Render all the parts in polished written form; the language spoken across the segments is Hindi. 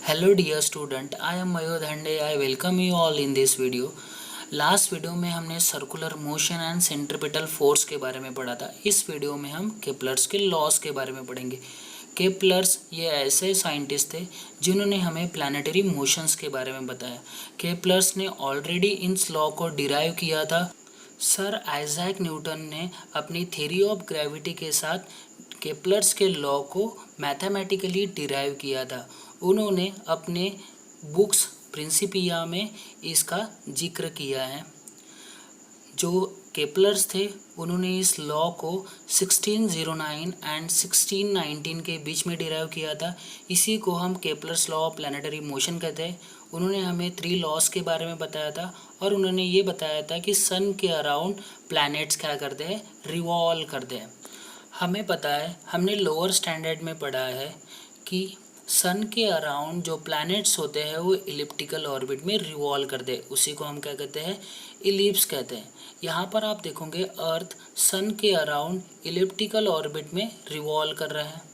Hello dear student, I am Mayur Dhande. I welcome you all in this video. Last video में हमने circular motion and centripetal force के बारे में पढ़ा था। इस वीडियो में हम केपलर्स के लॉस के बारे में पढ़ेंगे। केपलर्स ये ऐसे साइंटिस्ट थे जिन्होंने हमें प्लानिटरी मोशंस के बारे में बताया। केपलर्स ने ऑलरेडी इन लॉ को डिराइव किया था। सर आइजैक न्यूटन ने अपनी थ्योरी ऑफ ग्रेविटी के साथ केपलर्स के लॉ को मैथमेटिकली डिराइव किया था। उन्होंने अपने बुक्स प्रिंसिपिया में इसका जिक्र किया है। जो केपलर्स थे उन्होंने इस लॉ को 1609 एंड 1619 के बीच में डिराइव किया था। इसी को हम Kepler's law of planetary motion कहते हैं। उन्होंने हमें 3 लॉस के बारे में बताया था और उन्होंने ये बताया था कि सन के अराउंड प्लैनेट्स क्या करते हैं, रिवॉल्व करते हैं। हमें पता है, हमने लोअर स्टैंडर्ड में पढ़ा है कि सन के अराउंड जो प्लैनेट्स होते हैं वो इलिप्टिकल ऑर्बिट में रिवॉल्व करते हैं। उसी को हम क्या कहते हैं, इलिप्स कहते हैं। यहाँ पर आप देखोगे अर्थ सन के अराउंड इलिप्टिकल ऑर्बिट में रिवॉल्व कर रहा है।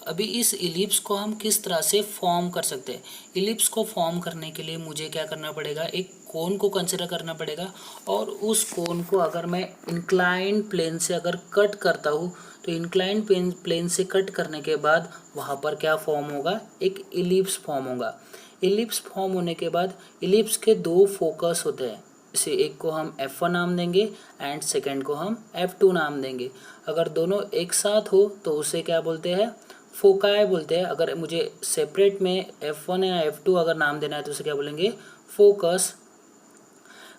अभी इस इलिप्स को हम किस तरह से फॉर्म कर सकते हैं। इलिप्स को फॉर्म करने के लिए मुझे क्या करना पड़ेगा, एक कोन को कंसिडर करना पड़ेगा और उस कोन को अगर मैं इंक्लाइंड प्लेन से अगर कट करता हूँ तो इंक्लाइंड प्लेन से कट करने के बाद वहाँ पर क्या फॉर्म होगा, एक इलिप्स फॉर्म होगा। इलिप्स फॉर्म होने के बाद इलिप्स के 2 फोकस होते हैं। इसे एक को हम F1 नाम देंगे एंड सेकेंड को हम F2 नाम देंगे। अगर दोनों एक साथ हो तो उसे क्या बोलते हैं, फोकाई बोलते हैं। अगर मुझे सेपरेट में F1 या F2 अगर नाम देना है तो उसे क्या बोलेंगे, फोकस।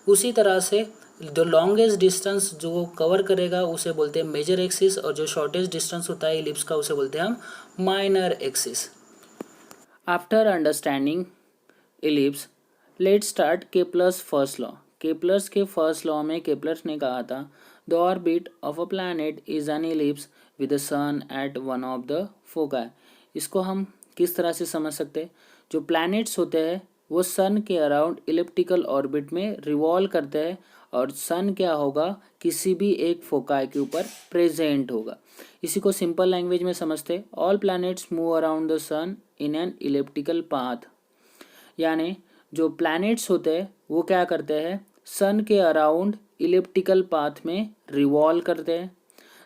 उसी तरह से जो लॉन्गेस्ट डिस्टेंस जो कवर करेगा उसे बोलते हैं मेजर एक्सिस, और जो शॉर्टेस्ट डिस्टेंस होता है इलिप्स का उसे बोलते हैं हम minor axis. After understanding ellipse, let's start Kepler's first law. Kepler's के फर्स्ट लॉ में केपलर्स ने कहा था the orbit of a planet is an ellipse with the sun at one of the foci. इसको हम किस तरह से समझ सकते हैं, जो प्लैनेट्स होते हैं वो सन के अराउंड इलिप्टिकल ऑर्बिट में रिवॉल्व करते हैं और सन क्या होगा, किसी भी एक फोकाई के ऊपर प्रेजेंट होगा। इसी को सिंपल लैंग्वेज में समझते, all planets move around the sun in an elliptical path. यानी जो प्लैनेट्स होते हैं वो क्या करते हैं, सन के अराउंड इलिप्टिकल पाथ में रिवॉल्व करते हैं।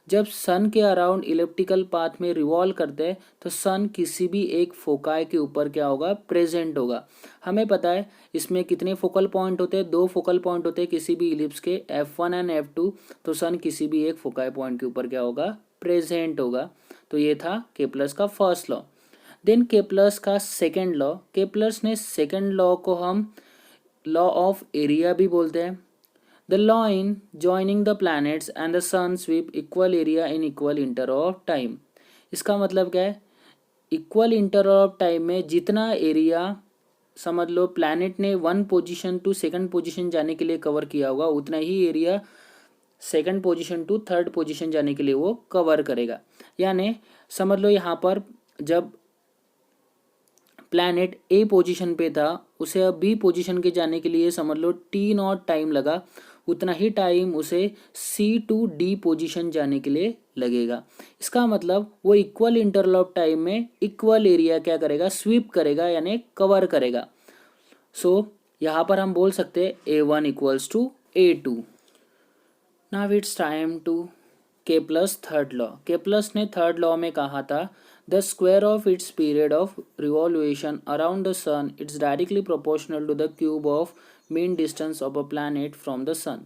जब सन के अराउंड इलिप्टिकल पाथ में रिवॉल्व करते हैं तो सन किसी भी एक फोकाई के ऊपर क्या होगा, प्रेजेंट होगा। हमें पता है इसमें कितने फोकल पॉइंट होते हैं, 2 फोकल पॉइंट होते हैं किसी भी इलिप्स के, F1 एंड F2। तो सन किसी भी एक फोकाई पॉइंट के ऊपर क्या होगा, प्रेजेंट होगा। तो ये था केपलर्स का फर्स्ट लॉ। देन केपलर्स का सेकेंड लॉ, केपलर्स ने सेकेंड लॉ को हम लॉ ऑफ एरिया भी बोलते हैं। The law in joining the planets and the sun sweep equal area in equal interval of time. इसका मतलब क्या है, इक्वल इंटरवल ऑफ टाइम में जितना एरिया समझ लो प्लैनेट ने 1 पोजीशन टू सेकंड पोजीशन जाने के लिए कवर किया होगा, उतना ही area second position to third position जाने के लिए वो कवर करेगा। यानी समझ लो यहाँ पर जब प्लैनेट ए पोजीशन पे था उसे अब बी पोजीशन के जाने के लिए समझ लो T0 टाइम लगा, उतना ही टाइम उसे C टू D पोजीशन जाने के लिए लगेगा। इसका मतलब वो इक्वल इंटरवल ऑफ टाइम में इक्वल एरिया क्या करेगा, स्वीप करेगा यानी कवर करेगा। यहाँ पर हम बोल सकते हैं A1 equals to A2। Now it's time to Kepler's third law. Kepler's ने थर्ड लॉ में कहा था the square of its period of revolution around the sun it's directly proportional to the cube of mean distance of a planet from the sun.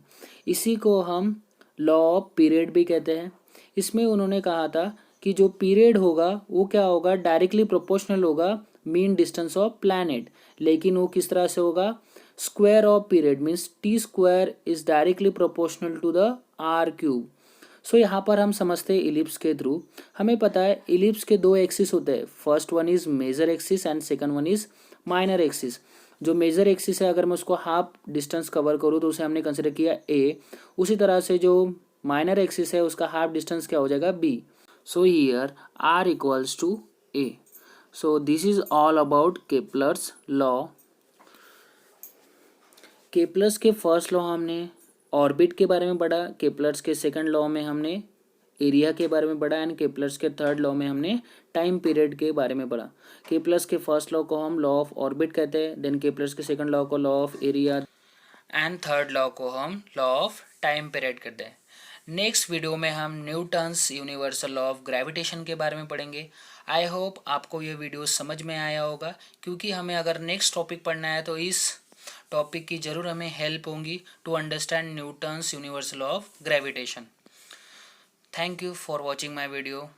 इसी को हम लॉ ऑफ पीरियड भी कहते हैं। इसमें उन्होंने कहा था कि जो पीरियड होगा वो क्या होगा, डायरेक्टली प्रोपोर्शनल होगा मीन डिस्टेंस ऑफ प्लैनेट। लेकिन वो किस तरह से होगा, square of period means T square is directly proportional to the R cube. यहाँ पर हम समझते हैं इलिप्स के थ्रू। हमें पता है इलिप्स के 2 एक्सिस होते हैं, first one is major axis and second one is minor axis. जो मेजर एक्सिस है अगर मैं उसको हाफ डिस्टेंस कवर करूँ तो उसे हमने कंसिडर किया A। उसी तरह से जो माइनर एक्सिस है उसका हाफ डिस्टेंस क्या हो जाएगा, B। So here R equals to A। So this is all about Kepler's law. Kepler's के फर्स्ट लॉ हमने ऑर्बिट के बारे में पढ़ा, केपलर्स के सेकंड लॉ में हमने एरिया के बारे में पढ़ा एंड केपलर्स के थर्ड लॉ में हमने टाइम पीरियड के बारे में पढ़ा। केपलर्स के फर्स्ट लॉ को हम लॉ ऑफ ऑर्बिट कहते हैं, देन केपलर्स के सेकंड लॉ को law of area and third law को हम लॉ ऑफ टाइम पीरियड कहते हैं। नेक्स्ट वीडियो में हम Newton's universal law of gravitation के बारे में पढ़ेंगे। आई होप आपको ये वीडियो समझ में आया होगा, क्योंकि हमें अगर नेक्स्ट टॉपिक पढ़ना है तो इस टॉपिक की ज़रूर हमें हेल्प होगी to understand Newton's universal law of gravitation. Thank you for watching my video.